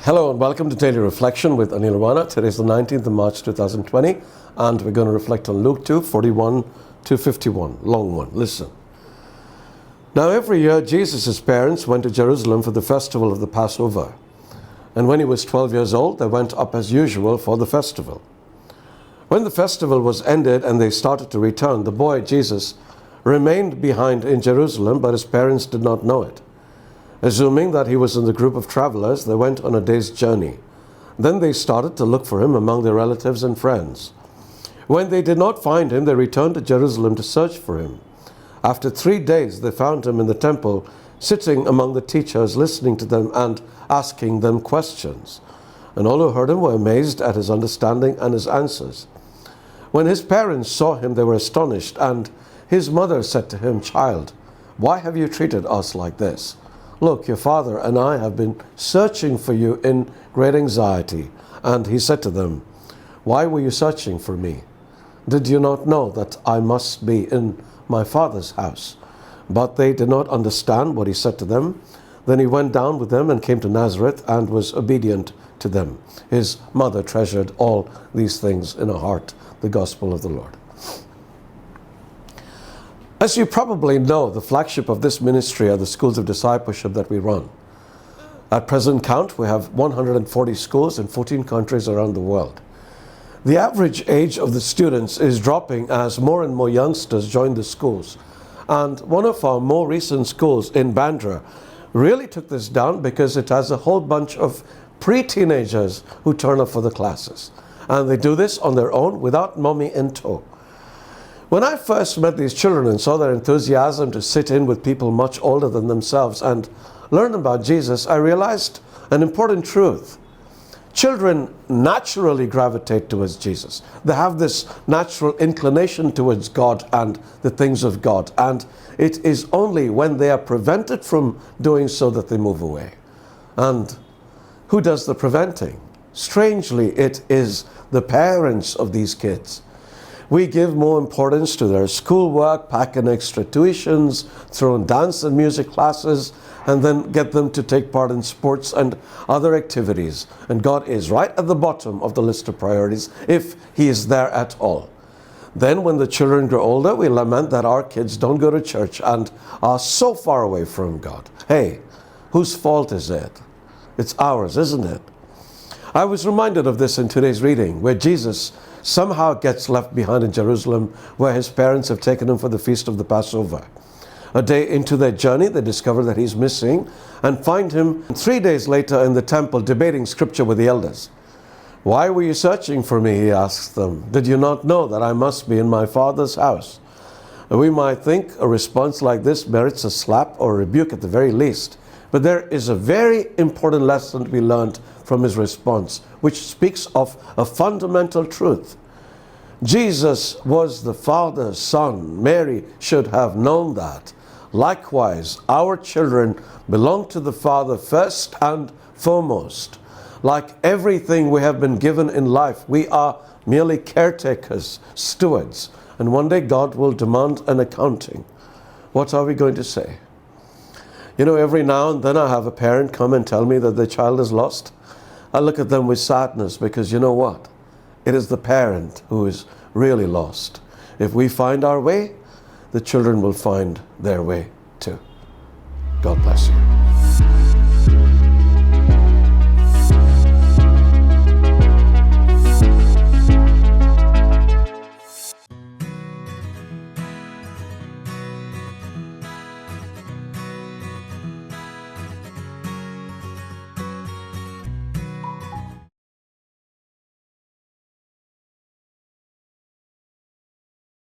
Hello and welcome to Daily Reflection with Aneel Aranha. Today is the 19th of March 2020 and we're going to reflect on Luke 2:41 to 51. Long one. Listen. Now every year Jesus' parents went to Jerusalem for the festival of the Passover. And when he was 12 years old, they went up as usual for the festival. When the festival was ended and they started to return, the boy Jesus remained behind in Jerusalem, but his parents did not know it. Assuming that he was in the group of travelers, they went on a day's journey. Then they started to look for him among their relatives and friends. When they did not find him, they returned to Jerusalem to search for him. After 3 days, they found him in the temple, sitting among the teachers, listening to them and asking them questions. And all who heard him were amazed at his understanding and his answers. When his parents saw him, they were astonished, and his mother said to him, "Child, why have you treated us like this? Look, your father and I have been searching for you in great anxiety." And he said to them, "Why were you searching for me? Did you not know that I must be in my father's house?" But they did not understand what he said to them. Then he went down with them and came to Nazareth and was obedient to them. His mother treasured all these things in her heart. The Gospel of the Lord. As you probably know, the flagship of this ministry are the schools of discipleship that we run. At present count, we have 140 schools in 14 countries around the world. The average age of the students is dropping as more and more youngsters join the schools. And one of our more recent schools in Bandra really took this down because it has a whole bunch of pre-teenagers who turn up for the classes. And they do this on their own without mommy in tow. When I first met these children and saw their enthusiasm to sit in with people much older than themselves and learn about Jesus, I realized an important truth. Children naturally gravitate towards Jesus. They have this natural inclination towards God and the things of God. And it is only when they are prevented from doing so that they move away. And who does the preventing? Strangely, it is the parents of these kids. We give more importance to their schoolwork, pack in extra tuitions, throw in dance and music classes, and then get them to take part in sports and other activities. And God is right at the bottom of the list of priorities, if He is there at all. Then when the children grow older, we lament that our kids don't go to church and are so far away from God. Hey, whose fault is it? It's ours, isn't it? I was reminded of this in today's reading, where Jesus somehow gets left behind in Jerusalem, where his parents have taken him for the feast of the Passover. A day into their journey, they discover that he's missing and find him 3 days later in the temple debating scripture with the elders. "Why were you searching for me?" he asks them. "Did you not know that I must be in my father's house?" And we might think a response like this merits a slap or a rebuke at the very least. But there is a very important lesson to be learned from his response, which speaks of a fundamental truth. Jesus was the Father's Son. Mary should have known that. Likewise, our children belong to the Father first and foremost. Like everything we have been given in life, we are merely caretakers, stewards, and one day God will demand an accounting. What are we going to say? You know, every now and then I have a parent come and tell me that their child is lost. I look at them with sadness because you know what? It is the parent who is really lost. If we find our way, the children will find their way too. God bless you.